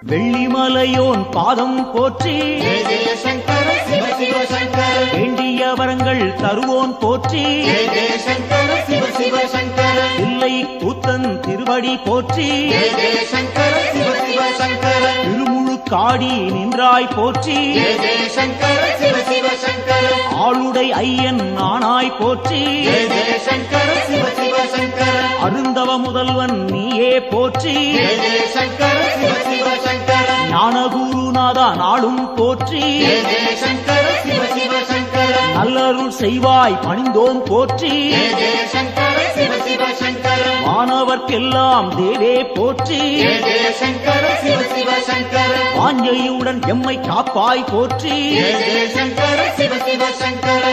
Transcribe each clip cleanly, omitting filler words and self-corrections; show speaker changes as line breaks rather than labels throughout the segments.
வெள்ளிமலையோன் பாதம் போற்றி
ஜெய ஜெய சங்கர சிவ சிவ சங்கர
வேண்டிய வரங்கள் தருவோன் போற்றி
ஜெய ஜெய சங்கர சிவ சிவ சங்கர
இல்லை கூத்தன் திருவடி போற்றி
ஜெய ஜெய சங்கர சிவ சிவ சங்கர
திருமுழுக்காடி நின்றாய் போற்றி
ஜெய ஜெய சங்கர சிவ சிவ சங்கர
ஆளுடை ஐயன் நானாய் போற்றி
ஜெய ஜெய சங்கர சிவ சிவ சங்கர
அருந்தவ முதல்வன் நீயே போற்றி
ஜெய ஜெய சங்கர சிவ சிவ சங்கர
ஞானகுருநாதா நாளும் போற்றி
ஜெய ஜெய சங்கர சிவ சிவ சங்கர
நல்லருள் செய்வாய் பணிந்தோம் போற்றி
ஜெய ஜெய சங்கர சிவ சிவ சங்கர
வானவர்க்கெல்லாம் தேவே போற்றி
ஜெய ஜெய சங்கர சிவ சிவ சங்கர
வாஞ்சையுடன் எம்மை காப்பாய் போற்றி
ஜெய ஜெய சங்கர சிவ சிவ சங்கர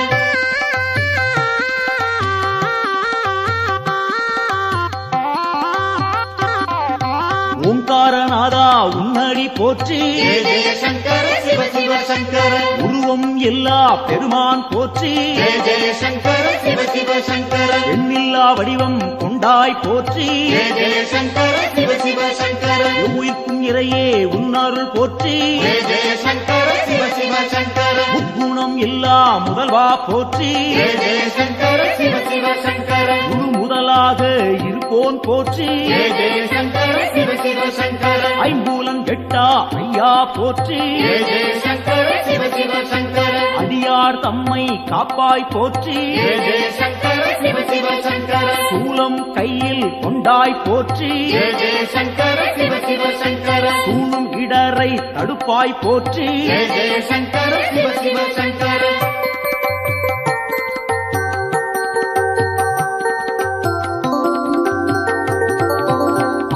ஓங்காரநாதா உன்னடி போற்றி
ஜெய ஜெய சங்கர சிவ சிவ சங்கர
உருவம் எல்லா பெருமான் போற்றி
ஜெய ஜெய சங்கர சிவ சிவ சங்கர
எண்ணில்லா வடிவம் கொண்டாய் போற்றி
ஜெய ஜெய சங்கர சிவ சிவ சங்கர
உயிர்க்கும் இறையே உன்னருள் போற்றி
ஜெய ஜெய சங்கர சிவ சிவ சங்கர
முக்குணம் எல்லா முதல்வா போற்றி
ஜெய ஜெய சங்கர சிவ சிவ சங்கர
குரு முதலாக இருப்போன் போற்றி
ஜெய ஜெய சங்கர சிவ சிவ சங்கர
ஐம்பூலம் எட்டா ஐயா போற்றி
ஜெய ஜெய சங்கர சிவ சிவ சங்கர
அடியார் தம்மை காப்பாய் போற்றி
ஜெய ஜெய சங்கர சிவ சிவ சங்கர
சூலம் கையில் கொண்டாய் போற்றி
ஜெய ஜெய சங்கர சிவ சிவ சங்கர
சூழும் இடரை தடுப்பாய் போற்றி
ஜெய ஜெய சங்கர சிவ சிவ சங்கர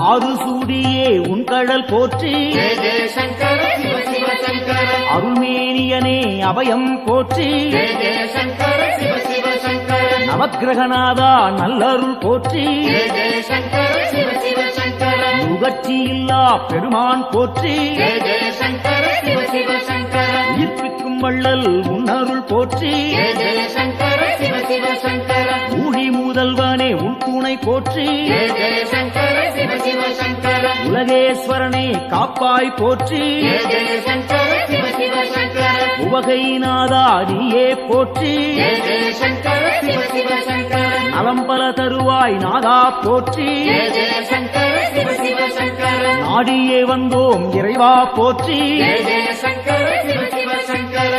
ஆறு சூடியே உன் கடல் போற்றி
ஜெய ஜெய சங்கர சிவ சிவ சங்கர
அருள்மேனியனே அபயம் போற்றி
ஜெய ஜெய சங்கர சிவ சிவ சங்கர
நவக்கிரகநாதா நல்லருள் போற்றி
ஜெய ஜெய சங்கர சிவ சிவ சங்கர
முகர்ச்சி இல்லா பெருமான் போற்றி
ஜெய ஜெய சங்கர சிவ சிவ சங்கர
உயிர்ப்பிக்கும் வள்ளல் உன்னருள் போற்றி
ஜெய ஜெய சங்கர சிவ சிவ சங்கர
ஊழி முதல்வனே உன் துணை போற்றி
ஜெய ஜெய சங்கர சிவ சிவ சங்கர
உலகேஸ்வரனே காப்பாய் போற்றி
ஜெய ஜெய சங்கர சிவ சிவ சங்கர
உவகைநாதா நீயே போற்றி
ஜெய ஜெய சங்கர சிவ சிவ சங்கர
நலம்பல தருவாய் நாதா போற்றி
ஜெய ஜெய சங்கர சிவ சிவ சங்கர
நாடியே வந்தோம் இறைவா போற்றி
ஜெய ஜெய சங்கர சிவ சிவ சங்கர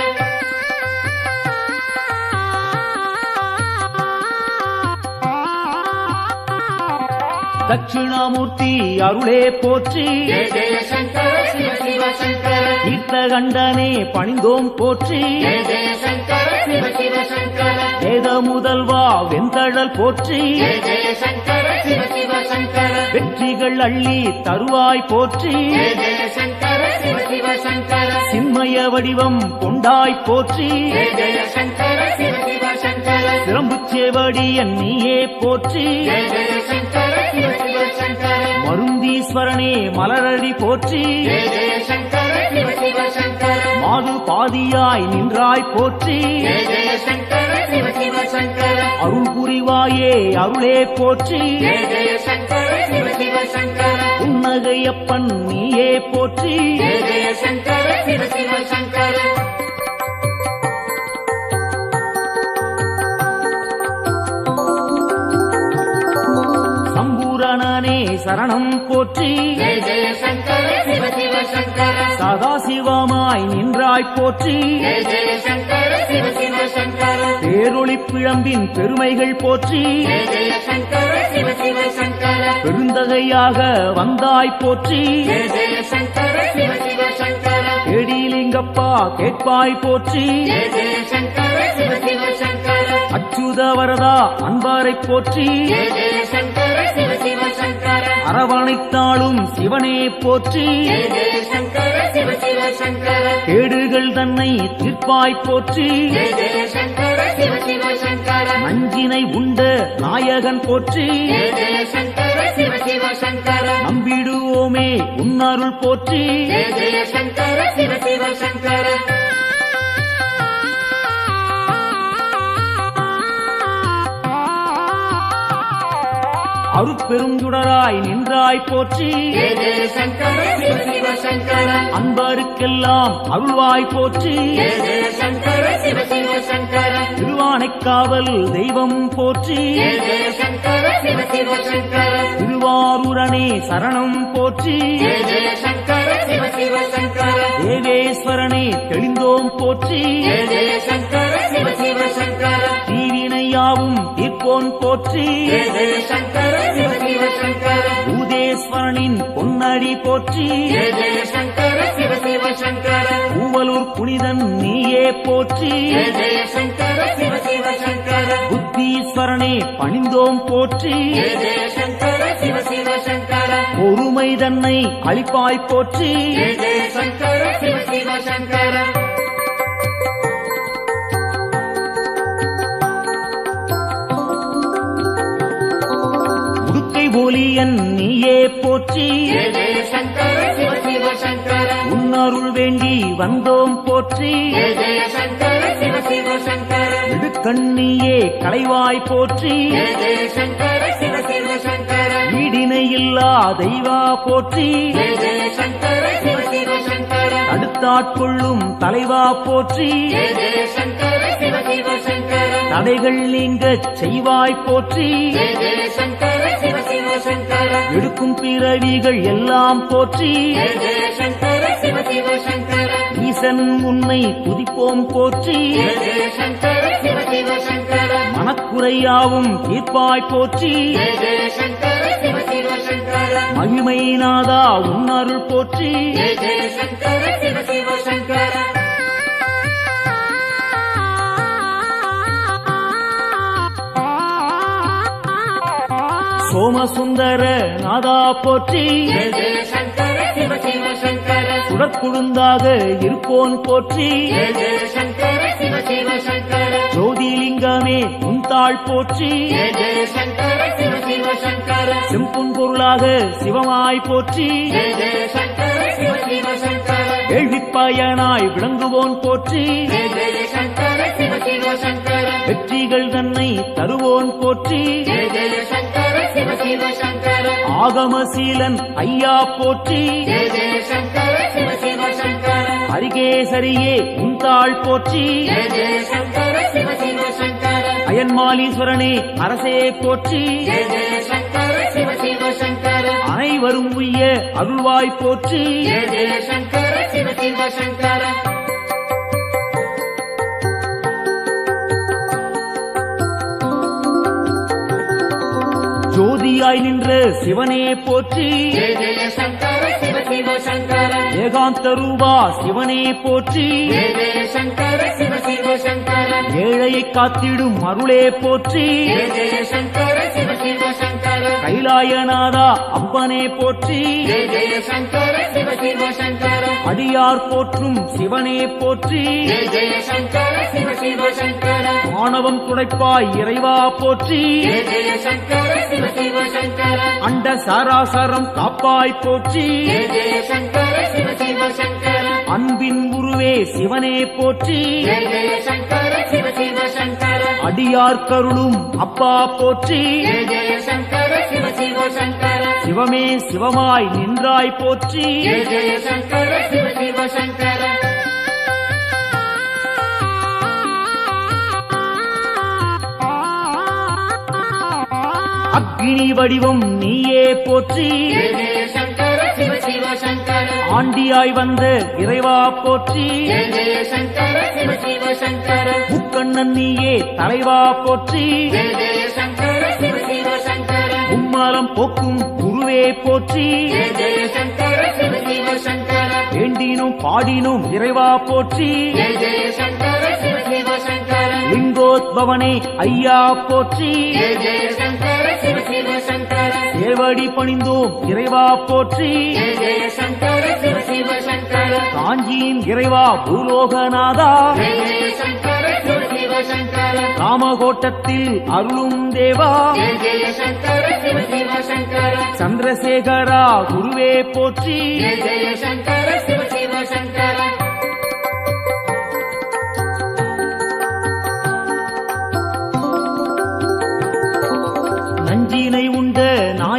தட்சிணாமூர்த்தி அருளே போற்றி
ஜெய ஜெய சங்கர சிவ சிவ சங்கர
தீர்த்தகண்டனே பணிந்தோம் போற்றி
ஜெய ஜெய சங்கர சிவ சிவ சங்கர
வேத முதல்வா வெந்தழல் போற்றி
ஜெய ஜெய சங்கர சிவ சிவ சங்கர
வெற்றிகள் அள்ளி தருவாய் போற்றி
ஜெய ஜெய சங்கர சிவ சிவ சங்கர
சின்மய வடிவம் கொண்டாய் போற்றி
ஜெய ஜெய சங்கர சிவ சிவ சங்கர
சிரம்புச்சேவடியன் நீயே போற்றி
ஜெய ஜெய சங்கர சிவ சிவ சங்கர
மருந்தீஸ்வரனே மலரடி போற்றி
ஜெய ஜெய சங்கர சிவ சிவ சங்கர
மாது பாதியாய் நின்றாய் போற்றி
ஜெய ஜெய சங்கர சிவ சிவ சங்கர
அருள் புரிவாயே அருளே போற்றி
ஜெய ஜெய சங்கர சிவ சிவ சங்கர
புன்னகையப்பன் நீயே போற்றி
ஜெய ஜெய சங்கர சிவ சிவ சங்கர
சம்பூரணனே சரணம் போற்றி
ஜெய ஜெய சங்கர சிவ சிவ சங்கர
சதாசிவமாய் நின்றாய் போற்றி
ஜெய ஜெய சங்கர சிவ சிவ சங்கர
பேரொளி பிழம்பின் பெருமைகள் போற்றி
ஜெய ஜெய சங்கர சிவ சிவ சங்கர
பெருந்தகையாக வந்தாய் போற்றி
ஜெய ஜெய சங்கர சிவ சிவ சங்கர
கேடிலிங்கப்பா கேட்பாய் போற்றி
ஜெய ஜெய சங்கர சிவ சிவ சங்கர
அச்சுத வரதா அன்பாரை போற்றி
ஜெய ஜெய சங்கர சிவ சிவ சங்கர
அரவணைத்தாளும் சிவனே போற்றி
ஜெய ஜெய சங்கர சிவ சிவ சங்கர
கேடுகள் தன்னை தீர்ப்பாய் போற்றி
ஜெய ஜெய சங்கர சிவ சிவ சங்கர
நஞ்சினை உண்ட நாயகன் போற்றி
ஜெய ஜெய சங்கர சிவ சிவ சங்கர
நம்பிடுவோமே உன்னருள் போற்றி
ஜெய ஜெய சங்கர சிவ சிவ சங்கர
அருட்பெருஞ்சுடராய் நின்றாய் போற்றி
ஜெய ஜெய சங்கர சிவ சிவ சங்கர
அன்பருக்கெல்லாம் அருள்வாய் போற்றி
ஜெய ஜெய சங்கர சிவ சிவ சங்கர
திருவானைக்காவல் தெய்வம் போற்றி
ஜெய ஜெய சங்கர சிவ சிவ சங்கர
திருவாரூரணே சரணம் போற்றி
ஜெய ஜெய சங்கர சிவ சிவ சங்கர
தேவேஸ்வரனே தெளிந்தோம் போற்றி
ஜெய ஜெய சங்கர சிவ சிவ சங்கர
தீவினையாவும் தீர்ப்போன் போற்றி
ஜெய ஜெய சங்கர சிவ சிவ சங்கர
பூதேஸ்வரனின் பொன்னடி போற்றி
ஜெய ஜெய சங்கர சிவ சிவ சங்கர
பூவலூர் புனிதன் நீயே போற்றி
ஜெய ஜெய சங்கர சிவ சிவ சங்கர
புத்தீஸ்வரனே பணிந்தோம் போற்றி
ஜெய ஜெய சங்கர சிவ சிவ சங்கர
பொறுமை தன்னை அளிப்பாய் போற்றி
ஜெய ஜெய சங்கர சிவ சிவ சங்கர
உடுக்கை ஒலியன் நீயே போற்றி
ஜெய ஜெய சங்கர சிவ சிவ சங்கர
உன்னருள் வேண்டி வந்தோம் போற்றி
ஜெய ஜெய சங்கர சிவ சிவ சங்கர
இடுக்கண்ணியே களைவாய் போற்றி
ஜெய ஜெய சங்கர சிவ சிவ சங்கர
ஈடிணையில்லா தெய்வா போற்றி
ஜெய ஜெய சங்கர சிவ சிவ சங்கர
அடுத்தாட்கொள்ளும் தலைவா போற்றி
ஜெய ஜெய சங்கர சிவ சிவ சங்கர
தடைகள் நீங்கச் செய்வாய் போற்றி
ஜெய ஜெய சங்கர சிவ சிவ சங்கர
எடுக்கும் பிறவிகள் எல்லாம் போற்றி
ஜெய ஜெய சங்கர சிவ சிவ சங்கர
ஈசன் உன்னை துதிப்போம் போற்றி
ஜெய ஜெய சங்கர சிவ சிவ சங்கர
மனக்குறையாவும் தீர்ப்பாய் போற்றி
ஜெய ஜெய சங்கர சிவ சிவ சங்கர
மகிமை நாதா உன்னருள் போற்றி
ஜெய ஜெய சங்கர சிவ சிவ சங்கர
சோமசுந்தர நாதா போற்றி
ஜெய ஜெய சங்கர சிவ சிவ சங்கர
சுடற்குழுந்தாக இருப்போன் போற்றி
ஜெய ஜெய சங்கர சிவ சிவ சங்கர
ஜோதிலிங்கமே உந்தாள் போற்றி
ஜெய ஜெய சங்கர சிவ சிவ சங்கர
செம்புன் பொருளாக சிவமாய் போற்றி
ஜெய ஜெய சங்கர சிவ சிவ சங்கர
கேள்விப்பயனாய் விளங்குவோன் போற்றி
ஜெய ஜெய சங்கர சிவ சிவ சங்கர
வெற்றிகள் தன்னை தருவோன் போற்றி
ஜெய ஜெய சங்கர சிவ சிவ சங்கர
ஆகமசீலன் ஐயா போற்றி
ஜெய ஜெய சங்கர சிவ சிவ சங்கர
அரிகேசரியே உந்தாள் போற்றி
ஜெய ஜெய சங்கர சிவ சிவ சங்கர
அயன்மாலீஸ்வரனே அரசே போற்றி
ஜெய ஜெய சங்கர சிவ சிவ சங்கர
அனைவரும் உய்ய அருள்வாய் போற்றி
ஜெய ஜெய சங்கர சிவ சிவ சங்கர
ஜோதியாய் நின்ற சிவனே போற்றி
ஜெய ஜெய சங்கர சிவ சிவ சங்கர
ஏகாந்த ரூபா சிவனே போற்றி
ஜெய ஜெய சங்கர சிவ சிவ சங்கர
ஏழையை காத்திடும் அருளே போற்றி
ஜெய ஜெய சங்கர சிவ சிவ சங்கர
கைலாயநாதா அப்பனே போற்றி
ஜெய ஜெய சங்கர சிவ சிவ சங்கர
அடியார் போற்றும் சிவனே போற்றி
ஜெய ஜெய சங்கர சிவ சிவ சங்கர
ஆணவம் துடைப்பாய் இறைவா போற்றி
ஜெய ஜெய சங்கர சிவ சிவ சங்கர
அண்ட சாராசரம் காப்பாய் போற்றி
ஜெய ஜெய சங்கர சிவ சிவ சங்கர
அன்பின் உருவே சிவனே போற்றி
ஜெய ஜெய சங்கர சிவ சிவ சங்கர
அடியார் கருளும் அப்பா போற்றி
ஜெய ஜெய சங்கர சிவ சிவ சங்கர
சிவமே சிவமாய் நின்றாய் போற்றி
ஜெய ஜெய சங்கர சிவ சிவ சங்கர
அக்னி வடிவம் நீயே போற்றி
ஜெய ஜெய சங்கர சிவ சிவ சங்கர
ஆண்டியாய் வந்த இறைவா போற்றி
ஜெய ஜெய சங்கர சிவ சிவ சங்கர
முக்கண்ணன் நீயே தலைவா போற்றி
ஜெய ஜெய சங்கர சிவ சிவ சங்கர
உம்மாலம் போக்கும் குருவே போற்றி
ஜெய ஜெய சங்கர சிவ சிவ சங்கர
வேண்டினும் பாடினும் இறைவா போற்றி
ஜெய ஜெய சங்கர சிவ சிவ சங்கர
லிங்கோத்பவனே ஐயா போற்றி
ஜெய ஜெய சங்கர சிவ சிவ சங்கர
சேவடி பணிந்தோம் இறைவா போற்றி
ஜெய ஜெய சங்கர சிவ சிவ சங்கர
காஞ்சியின் இறைவா பூலோகநாதா
ஜெய ஜெய சங்கர சிவ சிவ சங்கர
காமகோட்டத்தில் அருளும் தேவா
ஜெய ஜெய சங்கர சிவ சிவ சங்கர
சந்திரசேகரா குருவே போற்றி
ஜெய ஜெய சங்கர சிவ சிவ சங்கர
நஞ்சினை உண்ட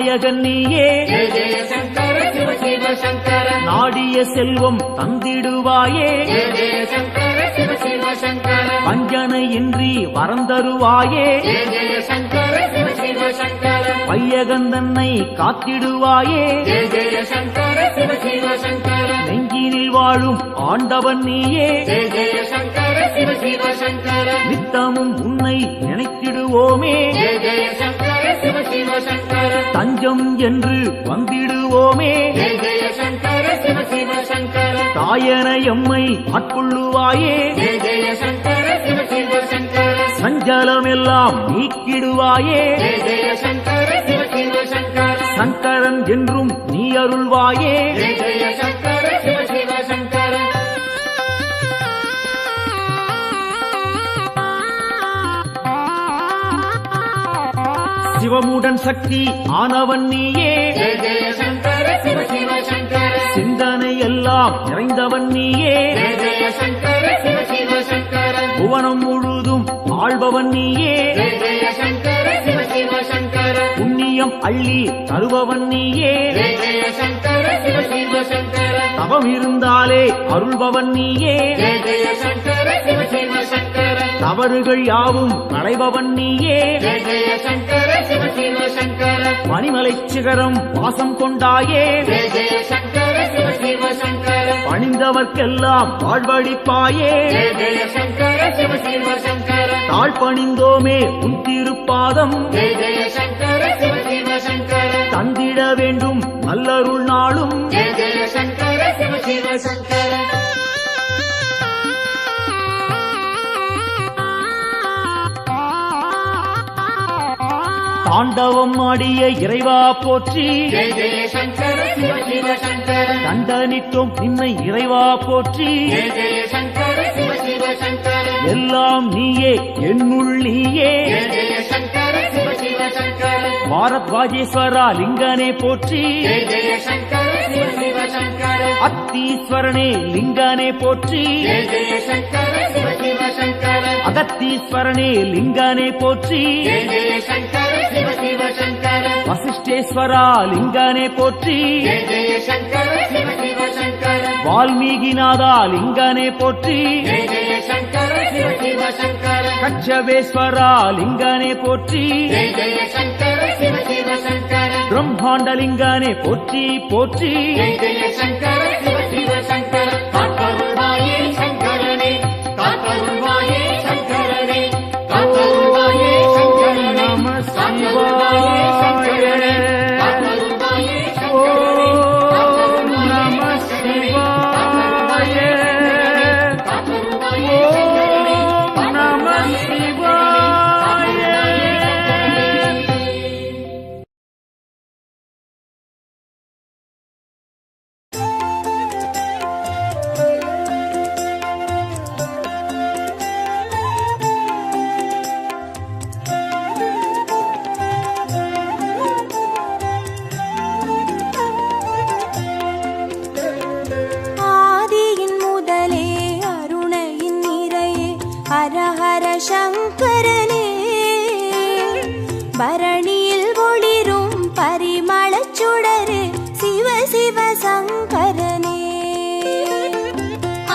நாயகன் நீயே
ஜெய ஜெய சங்கர சிவ சிவ சங்கர
நாடிய செல்வம் தந்திடுவாயே
ஜெய ஜெய சங்கர சிவ சிவ சங்கர
வஞ்சனை இன்றி வரந்தருவாயே
ஜெய ஜெய சங்கர சிவ சிவ சங்கர
வையகந்தன்னை காத்திடுவாயே
ஜெய ஜெய சங்கர சிவ சிவ சங்கர
நெஞ்சினில் வாழும் ஆண்டவன் நீயே
ஜெய ஜெய சங்கர சிவ சிவ சங்கர
நித்தமும் உன்னை நினைத்திடுவோமே
ஜெய ஜெய சங்கர சிவ சிவ சங்கர
தஞ்சம் என்று வந்திடுவோமே
ஜெய ஜெய சங்கர சிவ சிவ சங்கர
தாயன எம்மை ஆட்கொள்ளுவாயே
ஜெய ஜெய சங்கர சிவ சிவ சங்கர
சஞ்சலமெல்லாம் நீக்கிடுவாயே
ஜெய ஜெய சங்கர சிவ சிவ சங்கர
சங்கரன் என்றும் நீ அருள்வாயே
ஜெய ஜெய சங்கர சிவ சிவ சங்கர
சிவமுடன் சக்தி ஆனவன் நீயே
ஜெய ஜெய சங்கர சிவ சிவ சங்கர
சிந்தனை எல்லாம் நிறைந்தவன் நீயே
ஜெய ஜெய சங்கர சிவ சிவ சங்கர
புவனம் முழுதும் ஆள்பவன் நீயே
ஜெய ஜெய சங்கர சிவ சிவ சங்கர
புண்ணியம் அள்ளி தருபவன் நீயே
ஜெய ஜெய சங்கர சிவ சிவ சங்கர
தவம் இருந்தாலே அருள்பவன் நீயே
ஜெய ஜெய சங்கர சிவ சிவ சங்கர
தவறுகள் யாவும் களைபவன் நீயே
ஜெய ஜெய சங்கர சிவ சிவ சங்கர
பனிமலை சிகரம் வாசம் கொண்டாயே
ஜெய ஜெய சங்கர சிவ சிவ சங்கர
பணிந்தவர்க்கெல்லாம் வாழ்வழிப்பாயே
ஜெய ஜெய சங்கர சிவ சிவ சங்கர
தாழ் பணிந்தோமே உன் திருப்பாதம்
ஜெய ஜெய சங்கர சிவ சிவ சங்கர
தந்திட வேண்டும் நல்லருள் நாளும்
ஜெய ஜெய சங்கர சிவ சிவ சங்கர
தாண்டவம் ஆடிய இறைவா போற்றி
ஜெய ஜெய சங்கர சிவ சிவ சங்கர
தண்டனிட்டோம் நின்னை இறைவா போற்றி
ஜெய ஜெய சங்கர சிவ சிவ சங்கர
எல்லாம் நீயே என்னுள் நீயே
ஜெய ஜெய சங்கர சிவ சிவ சங்கர
பாரத்வாஜேஸ்வரா லிங்கனே போற்றி
ஜெய ஜெய சங்கர சிவ சிவ சங்கர
அத்தீஸ்வரனே லிங்கனே போற்றி
ஜெய ஜெய சங்கர சிவ சிவ சங்கர
அகத்தீஸ்வரனே லிங்கனே போற்றி
ஜெய ஜெய சங்கர சிவ சிவ சங்கர
வசிஷ்டேஸ்வரா லிங்கனே போற்றி
ஜெய ஜெய சங்கர சிவ சிவ சங்கர
வால்மீகிநாதா லிங்கனே போற்றி
ஜெய ஜெய சங்கர சிவ சிவ சங்கர
கச்சவேஸ்வரா லிங்கனே போற்றி
ஜெய ஜெய சங்கர சிவ சிவ சங்கர
பிரம்மாண்டலிங்கனே போற்றி போற்றி
ஜெய ஜெய சங்கர சிவ சிவ சங்கர காத்தருள்வாயே சங்கரனே காத்தருள்வாயே சங்கரனே காத்தருள்வாயே சங்கரனே
நம
காத்தருள்வாயே சங்கரனே காத்தருள்வாயே சங்கரனே
ஓம் நம சிவாய
காத்தருள்வாயே
ஓம் நம சிவாய
ஆதியின் முதலே அருணையின் நிறையே ஹர ஹர சங்கரனே பரணியில் ஒளிரும் பரிமளச் சுடரே சிவ சிவ சங்கரனே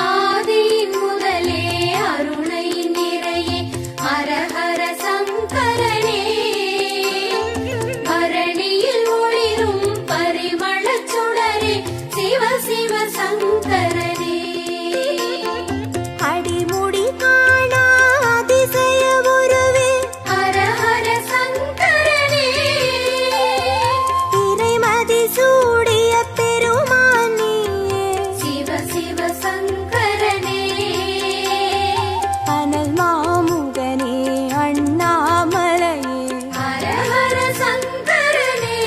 ஆதியின் முதலே அருணையின் நிறையே ஹர ஹர சங்கரனே பரணியில் ஒளிரும் பரிமளச் சுடரே சிவ சிவ சங்கரனே
அடிமுடி காணா அதிசய உருவே
ஹர ஹர சங்கரனே
இறைமதி சூடிய பெருமான் நீயே
சிவ சிவ சங்கரனே
அனல் மாமுகனே அண்ணாமலையே
ஹர ஹர சங்கரனே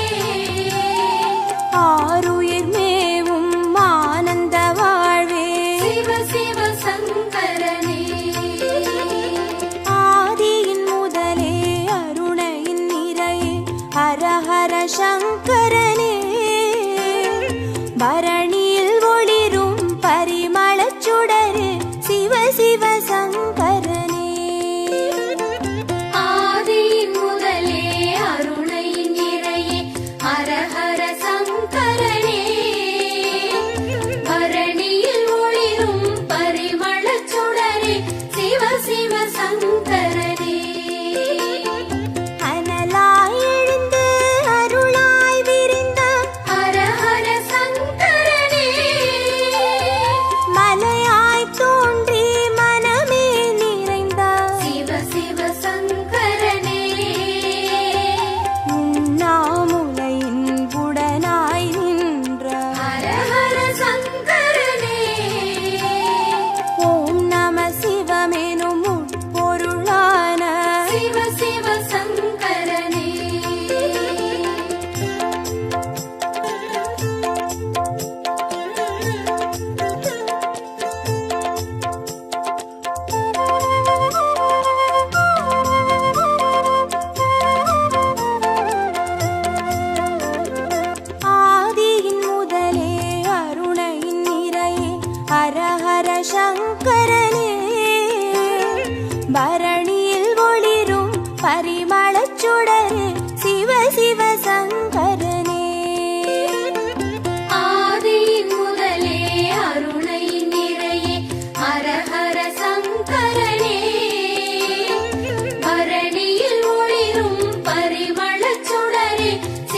ஆருயிர் மேவும் ஆனந்த வாழ்வே
சிவ சிவ சங்கரனே
ஆதியின் முதலே அருணையின் நிறையே ஹர ஹர சங்கரனே பரணியில் ஒளிரும் பரிமளச் சுடரே சிவ சிவ சங்கரனே
ஆதியின் முதலே அருணையின் நிறையே ஹர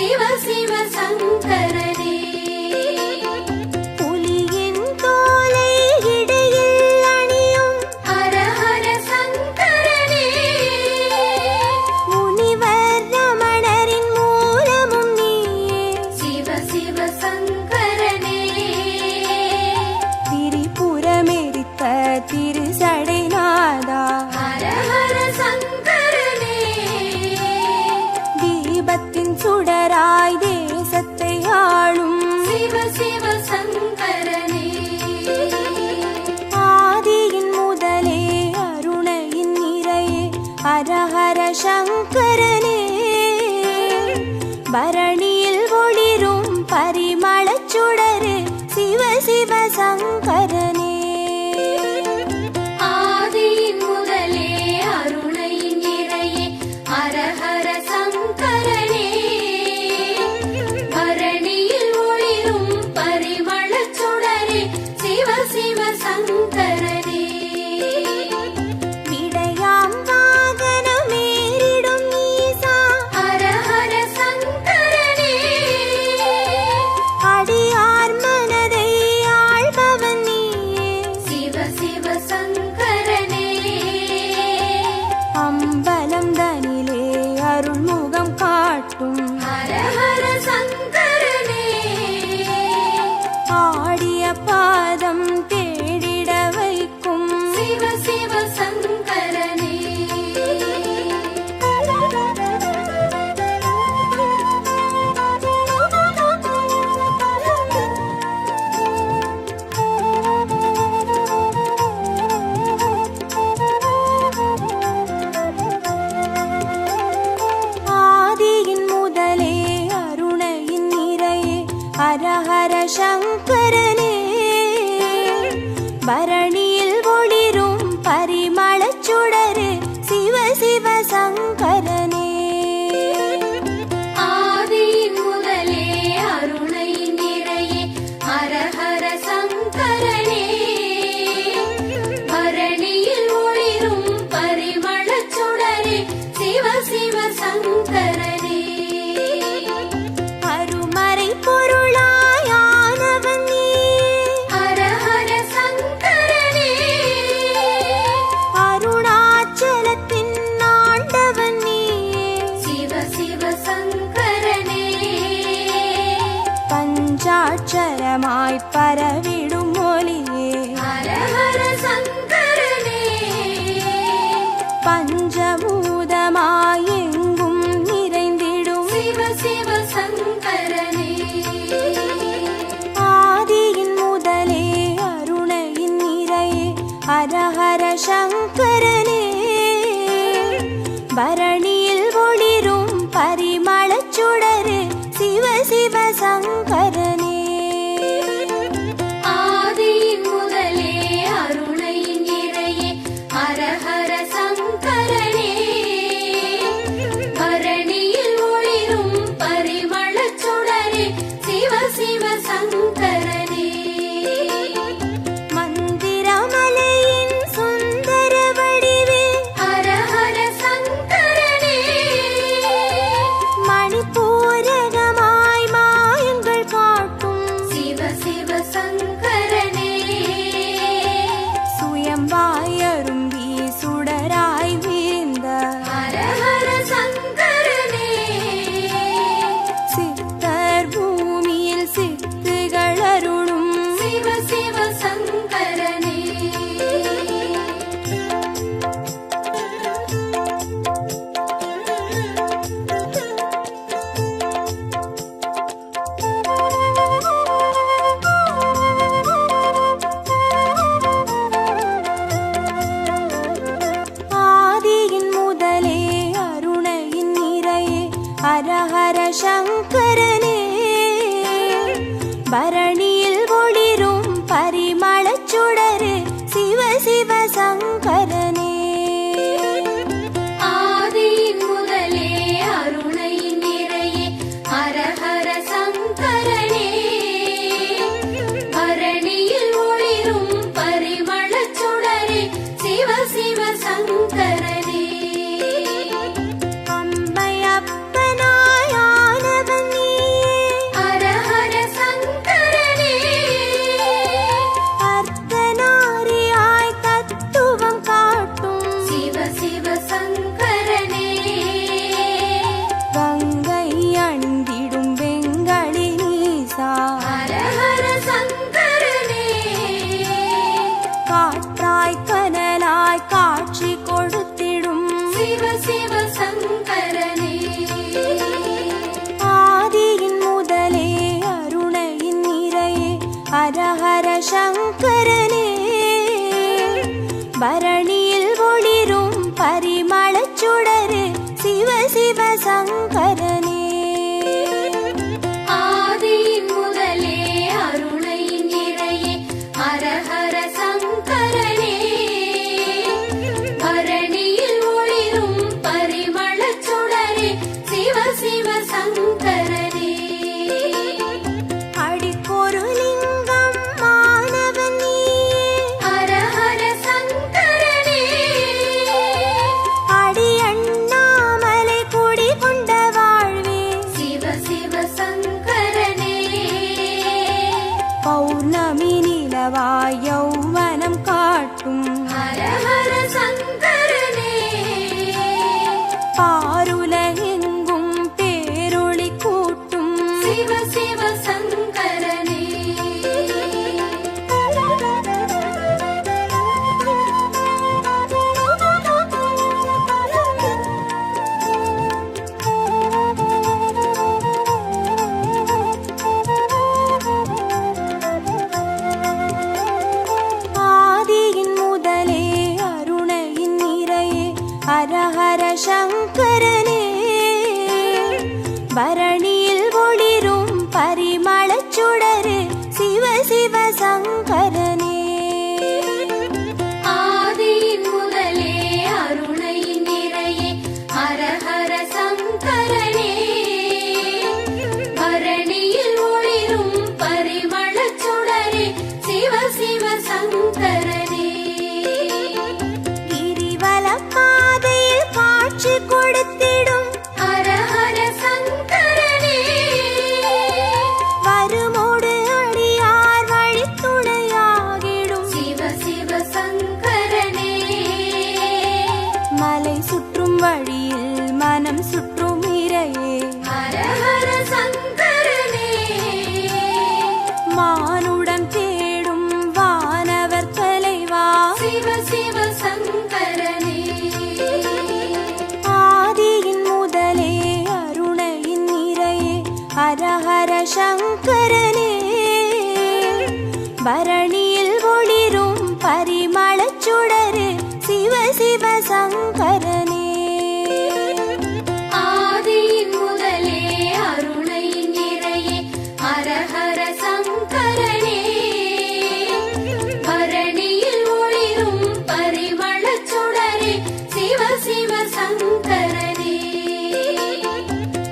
சிவ சிவ சங்கரனே
புலியின் தோலை இடையில் அணியும்
ஹர ஹர சங்கரனே
முனிவர் ரமணரின் மூலமும் நீயே
சிவ சிவ சங்கரனே
திரிபுரமெரித்த திருசடைநாதா
ஹர ஹர சங்கரனே
தீபத்தின் சுடராய் தேசத்தை ஆளும்
சிவ சிவ சங்கரனே
ஆதியின் முதலே அருணையின் நிறையே ஹரஹர சங்கரனே பரணியில் ஒளிரும் பரிமளச் சுடரு சிவ சிவ சங்கரனே
ஆதியின் முதலே அருணையின் நிறையே ஹர ஹர சங்கரனே பரணியில் ஒளிரும் பரிமளச் சுடரே சிவ சிவ சங்கரனே
விடையாம் வாகனமேறிடும் ஈசா
ஹர ஹர சங்கரனே
அடியார் மனதை ஆள்பவன் நீயே
சிவ சிவ சங்கரனே
அம்பலம் தனிலே அருள்முகம் காட்டும்
ஹர ஹர சங்கரனே
ஆடிய பாதம் தேடிட வைக்கும்
சிவ சிவ சங்கரனே
ஆதியின் முதலே அருணையின் நிறையே ஹரஹர சங்கரனே பரணியில் ஒளிரும் பரிமளச் சுடரு சிவ சிவ சங்கரனே
ஆதியின் முதலே அருணையின் நிறையே ஹர ஹர சங்கரனே பரணியில் ஒளிரும் பரிமளச் சுடரே சிவ சிவ சங்கரனே
அருமறை பொருளாயானவன் நீயே
ஹர ஹர சங்கரனே
அருணாச்சலத்தின் ஆண்டவன் நீயே
சிவ சிவ சங்கரனே
பஞ்சாட்சரமாய் பரவிடும் ஒளியே
ஹர ஹர சங்கரனே
பஞ்சபூதமாய் எங்கும் நிறைந்திடும்
சிவ சிவ சங்கரனே
ஆதியின் முதலே அருணையின் நிறையே ஹரஹர சங்கரனே பரணியில் ஒளிரும் பரிமளச் சுடரு சிவ சிவ சங்கரனே
ஆதியின் முதலே அருணையின் நிறையே ஹர ஹர சங்கரனே பரணியில் ஒளிரும் பரிமளச் சுடரே சிவ சிவ சங்கரனே
மந்திரமலையின் சுந்தர வடிவே
ஹர ஹர சங்கரனே
மணிப்பூரகமாய் மாயங்கள் காட்டும்
சங்கரனே
பௌர்ணமி நிலவாய் யௌவனம் காட்டும்
ஹர ஹர சங்கரனே
பாருலகெங்கும் பேரொளி கூட்டும்
சிவ சிவ சங்கரனே
ஆதியின் முதலே அருணையின் நிறையே ஹர ஹர சங்கரனே பரணியில் ஒளிரும் பரிமளச் சுடரே சிவ சிவ சங்கரனே
ஆதியின் முதலே அருணையின் நிறையே ஹர ஹர சங்கரனே பரணியில் ஒளிரும் பரிமளச் சுடரே சிவ சிவ சங்கரனே
கிரிவல பாதையில் காட்சி கொடுத்திடும்
ஹர ஹர சங்கரனே
வருமோடு அடியார் வழித்துணையாகிடும்
சிவ சிவ சங்கரனே
மலை சுற்றும் வழியில் மனம் சுற்றும் இறையே
ஹர ஹர சங்கரனே
மானுடன் தேடும் வானவர் தலைவா
சிவ சிவ சங்கரனே
ஆதியின் முதலே அருணையின் நிறையே ஹர ஹர சங்கரனே பரணியில் ஒளிரும் பரிமளச் சுடரே சிவ சிவ சங்கரனே
ஆதியின் முதலே அருணையின் நிறையே ஹர ஹர சங்கரனே பரணியில் ஒளிரும் பரிமளச் சுடரே சிவ சிவ சங்கரனே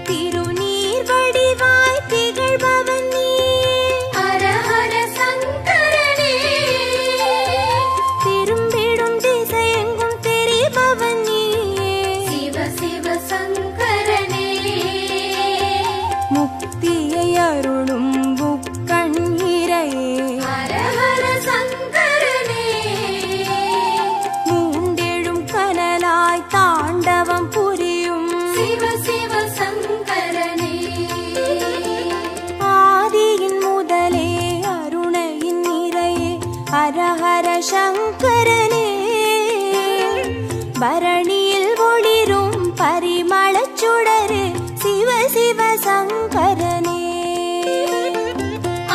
திருநீர் வடிவாய் திகழ்பவன் நீயே
ஹர ஹர சங்கரனே
திரும்பிடும் திசையெங்கும் தெரிபவன் நீயே
சிவ சிவ சங்கரனே
முக்தியை அருளும் புக்கண் இறையே
ஹர ஹர சங்கரனே
மூண்டெழும் கனலாய் தாண்டவம் புரியும்
சிவ சிவ சங்கரனே
ஆதியின் முதலே அருணையின் நிறையே ஹர ஹர சங்கரனே பரணியில் ஒளிரும் பரிமளச் சுடரே சிவ சிவ சங்கரனே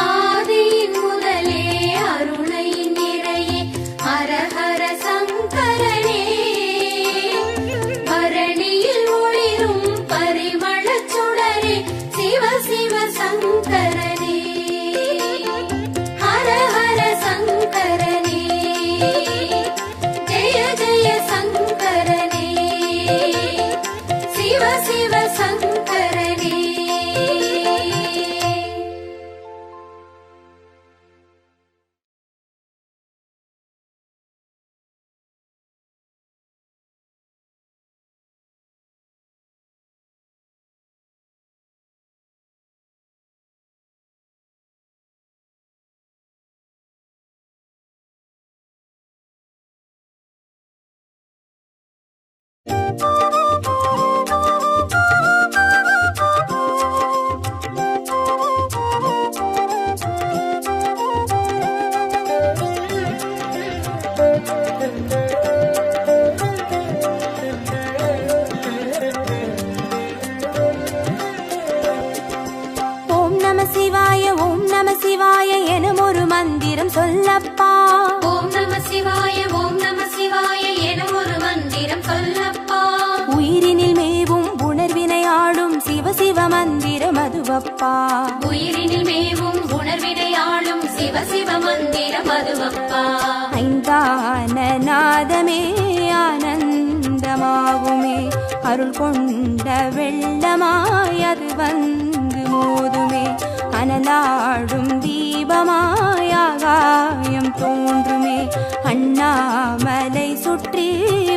ஆதியின் முதலே அருணையின் நிறையே ஹர ஹர சங்கரனே பரணியில் ஒளிரும் பரிமளச் சுடரே சிவ சிவ சங்கரனே ஹர ஹர சங்கரனே ஜெய ஜெய சங்கரனே சிவ சிவ சங்கரனே
ஓம் நம சிவாய எனும் ஒரு மந்திரம் சொல்லப்பா
ஓம் நம சிவாய எனும் ஒரு மந்திரம் சொல்லப்பா
உயிரினில் மேவும் உணர்வினை ஆளும் சிவ சிவ மந்திரம் அதுவப்பா
உயிரினில் மேவும் உணர்வினை ஆளும் சிவ சிவ மந்திரம் அதுவப்பா
ஐந்தான நாதமே ஆனந்தமாகுமே அருள் கொண்ட வெள்ளமாய் அது வந்து மோதுமே அனலாடும் தீபமாய் ஆகாயம் தோன்றுமே அண்ணாமலை சுற்றி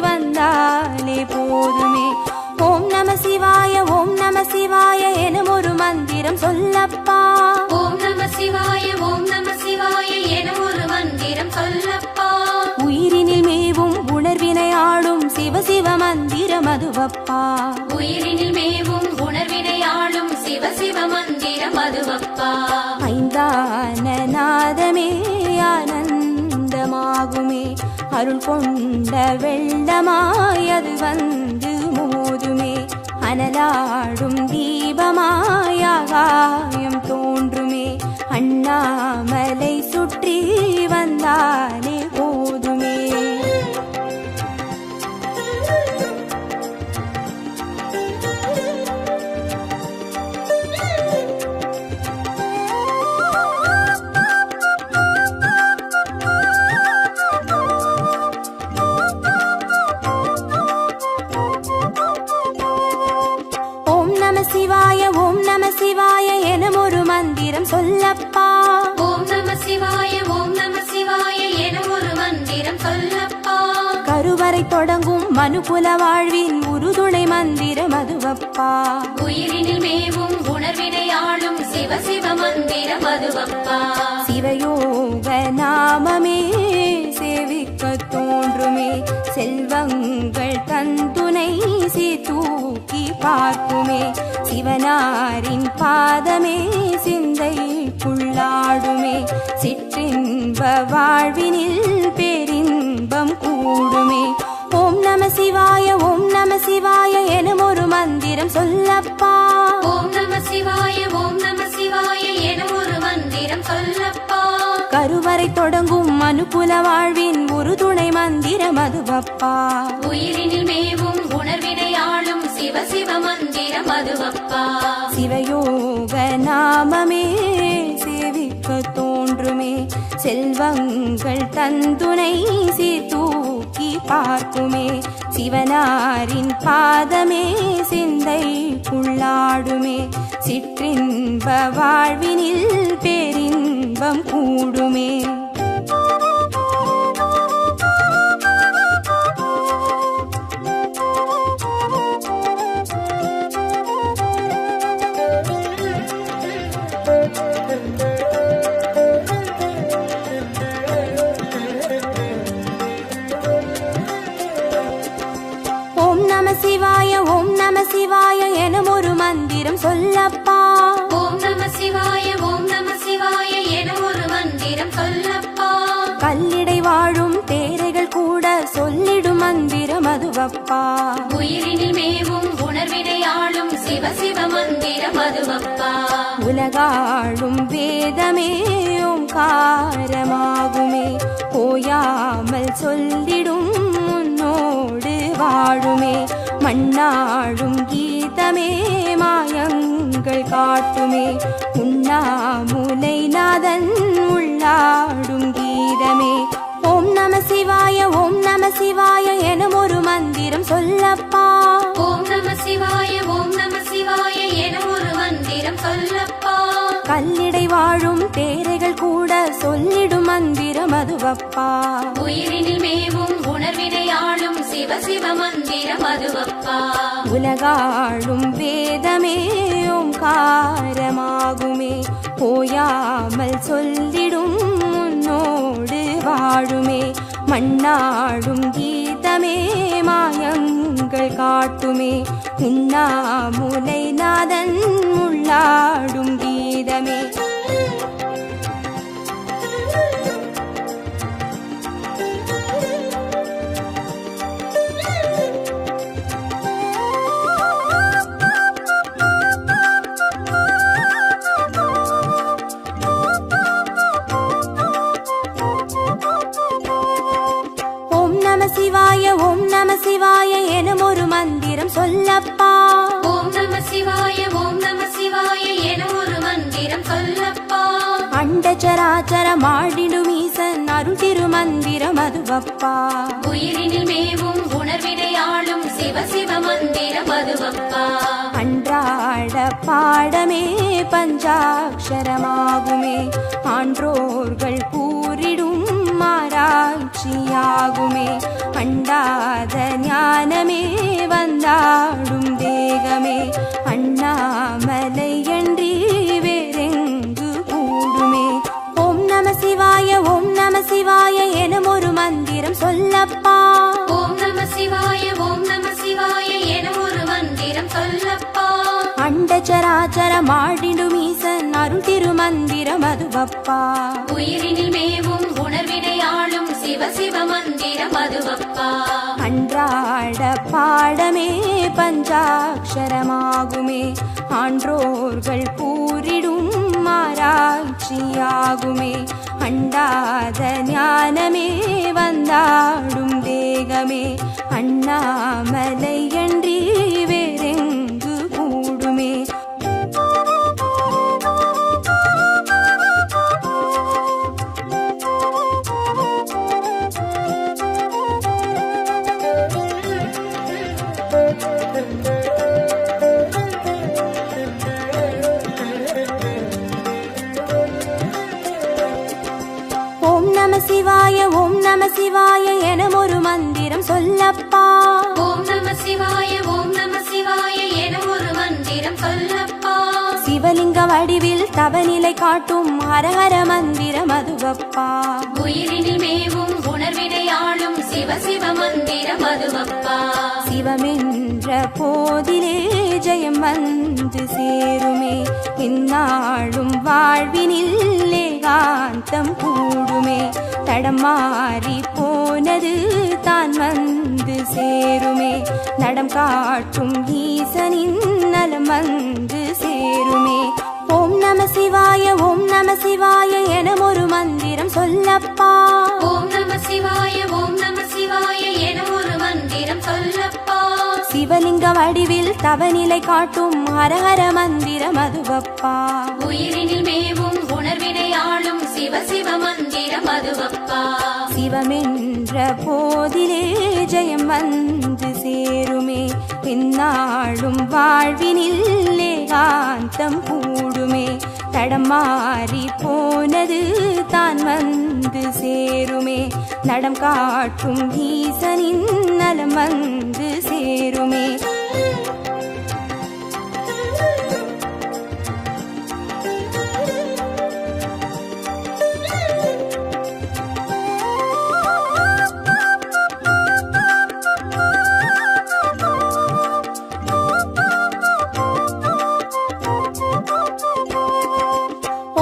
வந்தாலே போதுமே ஓம் நம சிவாய ஓம் நம சிவாய எனும் ஒரு மந்திரம் சொல்லப்பா.
ஓம் நம சிவாய ஓம் நம சிவாய என ஒரு மந்திரம் சொல்லப்பா.
உயிரினில் மேவும் உணர்வினை ஆளும் சிவ சிவ மந்திரம் அதுவப்பா.
உயிரினில் மேவும் உணர்வினை ஆளும் சிவ சிவ மந்திரம் அதுவப்பா.
ஐந்தான நாதமே ஆனந்தமாகுமே, அருள் கொண்ட வெள்ளமாய் அது வந்து மோதுமே, அனலாடும் தீபமாய் ஆகாயம் தோன்றுமே, அண்ணாமலை சுற்றி வந்தாலே போதுமே. சிவாய ஓம் நம சிவாய எனும் ஒரு மந்திரம் சொல்லப்பா.
ஓம் நம சிவாய ஓம் நம சிவாய என ஒரு மந்திரம் சொல்லப்பா.
கருவறை தொடங்கும் மனுகுல வாழ்வின் உறுதுணை மந்திரம் அதுவப்பா.
உயிரினில் மேவும் உணர்வினை ஆளும் சிவ சிவ மந்திரம் அதுவப்பா.
சிவயோக நாமமே சேவிக்க தோன்றுமே, செல்வங்கள் தந்துணை தூக்கி பார்க்குமே, சிவனாரின் பாதமே சிந்தைக்குள்ளாடுமே, சிற்றின்ப வாழ்வினில் பேரின்பம் கூடுமே. ஓம் நம சிவாய ஓம் நம சிவாய எனும் ஒரு மந்திரம் சொல்லப்பா.
ஓம் நம சிவாய ஓம் நம சிவாய என ஒரு மந்திரம் சொல்லப்பா.
கருவறை தொடங்கும் மனுகுல வாழ்வின் ஒரு துணை மந்திரம் அதுவப்பா.
உயிரினில் மேவும் உணர்வினை ஆளும் சிவ சிவ மந்திரம் அதுவப்பா.
சிவயோக நாமமே சேவிக்க தோன்றுமே, செல்வங்கள் தந்துணை தூக்கி பார்க்குமே, சிவனாரின் பாதமே சிந்தைக்குள்ளாடுமே, சிற்றின்ப வாழ்வினில் பேரின்பம் கூடுமே. ஓம் நம சிவாய ஓம் நம சிவாய எனும் ஒரு மந்திரம் சொல்லப்பா.
ஓம் நம சிவாய ஓம் நம சிவாய என ஒரு மந்திரம் சொல்லப்பா.
கல்லிடை வாழும் தேரைகள் கூட சொல்லிடும் மந்திரம் அதுவப்பா.
உயிரினில் மேவும் உணர்வினை ஆளும் சிவ சிவ மந்திரம் அதுவப்பா.
உலகாளும் வேதமே ஓங்காரமாகுமே, ஓயாமல் சொல்லிடும் முன்னோடு வாழுமே, மண்ணாடும் கீதமே மாயங்கள் காட்டுமே, உண்ணாமுலை நாதன் உள்ளாடும் கீதமே. ஓம் நம சிவாய ஓம் நம சிவாய எனும் ஒரு மந்திரம் சொல்லப்பா.
ஓம் நம சிவாய ஓம் நம சிவாய என ஒரு மந்திரம் சொல்லப்பா.
கல்லிடை வாழும் தேரைகள் கூட சொல்லிடும் மந்திரம் அதுவப்பா.
உயிரினில் மேவும் உணர்வினை ஆளும் சிவ சிவ மந்திரம் அதுவப்பா.
உலகாளும் வேதமே ஓங்காரமாகுமே, ஓயாமல் சொல்லிடும் முன்னோடு வாழுமே, மண்ணாடும் கீதமே மாயங்கள் காட்டுமே, உண்ணாமுலை நாதன் உள்ளாடும் கீதமே. சிவாய ஓம் நம சிவாய எனும் ஒரு மந்திரம் சொல்லப்பா.
ஓம் நம சிவாய ஓம் நம சிவாய என ஒரு மந்திரம் சொல்லப்பா.
அண்டச்சராச்சர மாடிடும் ஈசன் அருள் திருமந்திரம் அதுவப்பா.
உயிரினில் மேவும் உணர்வினை ஆளும் சிவ சிவ மந்திரம் அதுவப்பா.
அன்றாட பாடமே பஞ்சாட்சரமாகுமே, ஆன்றோர்கள் கூறிடும் ஆராய்ச்சியா ஆகுமே. அண்டாத ஞானமே வந்தாடும் தேகமே அண்ணாமலையன்றி வேறெங்கு கூடுமே. ஓம் நம சிவாய ஓம் நம சிவாய எனும் ஒரு மந்திரம் சொல்லப்பா.
ஓம் நம சிவாய ஓம் நம சிவாய என ஒரு மந்திரம் சொல்லப்பா.
அண்டச்சராச்சரம் ஆடிடும் ஈசன் அருள் திருமந்திரம் அதுவப்பா.
உயிரினில் மேவும் உணர்வினை ஆளும் சிவ சிவ மந்திரம் அதுவப்பா.
அன்றாட பாடமே பஞ்சாட்சரமாகுமே. ஆன்றோர்கள் கூறிடும் ஆராய்ச்சியாகுமே. அண்டாத ஞானமே வந்தாடும் தேகமே அண்ணாமலையன்றி வேறெங்கு கூடுமே. ஓம் நம சிவாய ஓம் நம சிவாய எனும் ஒரு மந்திரம் சொல்லப்பா.
ஓம் நம சிவாய ஓம் நம சிவாய என ஒரு மந்திரம் சொல்லப்பா.
சிவலிங்க வடிவில் தவநிலை காட்டும் ஹரஹர மந்திரம் அதுவப்பா.
உயிரினில் மேவும் உணர்வினை ஆளும் சிவ சிவ மந்திரம் அதுவப்பா.
சிவமென்ற போதிலே ஜெயம் வந்து சேருமே. இந்நாளும் வாழ்வினில் ஏகாந்தம் கூடுமே. தடம் மாறி போனது தான் வந்து சேருமே. நடம் காட்டும் ஈசனின் நலம் வந்து சேருமே. ஓம் நம சிவாய ஓம் நம சிவாய எனும் ஒரு மந்திரம் சொல்லப்பா.
ஓம் நம சிவாய ஓம் நம சிவாய என ஒரு மந்திரம் சொல்லப்பா.
சிவலிங்க வடிவில் தவநிலை காட்டும் ஹரஹர மந்திரம் அதுவப்பா.
உயிரினில் மேவும் உணர்வினை ஆளும் சிவ சிவ மந்திரம் அதுவப்பா.
சிவமென்ற போதிலே ஜெயம் வந்து சேருமே. இந்நாளும் வாழ்வினில் ஏகாந்தம் கூடுமே. தடம் மாறி போனது தான் வந்து சேருமே. நடம் காட்டும் ஈசனின் நலம் வந்து சேருமே.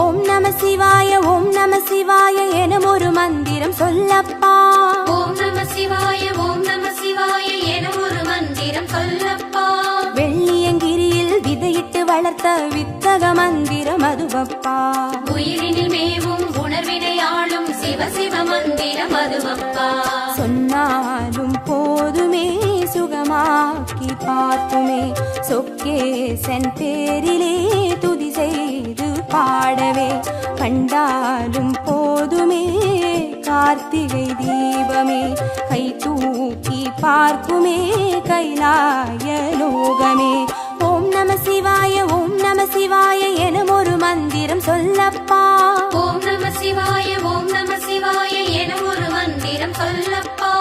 ஓம் நம சிவாய ஓம் நம சிவாய எனும் ஒரு மந்திரம் சொல்லப்பா.
ஓம் நம சிவாய ஓம் நம சிவாய என ஒரு மந்திரம் சொல்லப்பா.
வெள்ளியங்கிரியில் விதையிட்டு வளர்த்த வித்தக மந்திரம் அதுவப்பா.
உயிரினில் மேவும் உணர்வினை ஆளும் சிவ சிவ மந்திரம் அதுவப்பா.
சொன்னாலும் போதுமே சுகமாக்கி பார்த்துமே. சொக்கேசன் பேரிலே துதி செய்து பாடவே. கண்டாலும் போதுமே கார்த்திகை தீபமே. கை தூக்கி பார்க்குமே கைலாய லோகமே. ஓம் நம சிவாய ஓம் நம சிவாய எனும் ஒரு மந்திரம் சொல்லப்பா.
ஓம் நம சிவாய ஓம் நம சிவாய என ஒரு மந்திரம் சொல்லப்பா.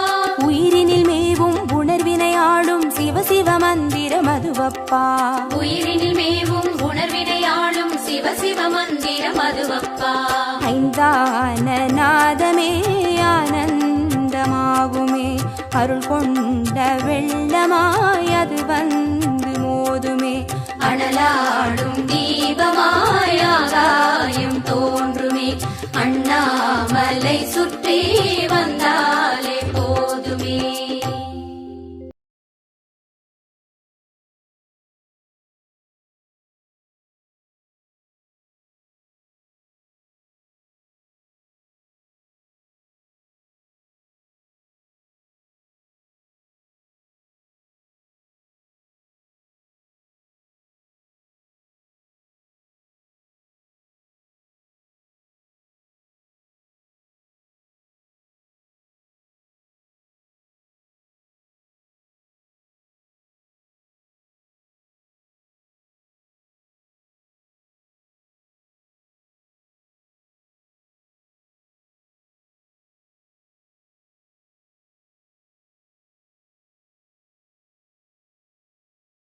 உயிரினில் மேவும் உணர்வினை ஆளும் சிவ சிவ மந்திரம் அதுவப்பா.
உயிரினில் மேவும் உணர்வினை ஆளும் சிவ சிவ மந்திரம் அதுவப்பா.
ஐந்தான நாதமே ஆனந்தமாகுமே. அருள் கொண்ட வெள்ளமாய் அது வந்து மோதுமே.
அனலாடும் தீபமாய் ஆகாயம் தோன்றுமே. அண்ணாமலை சுற்றி வந்தார்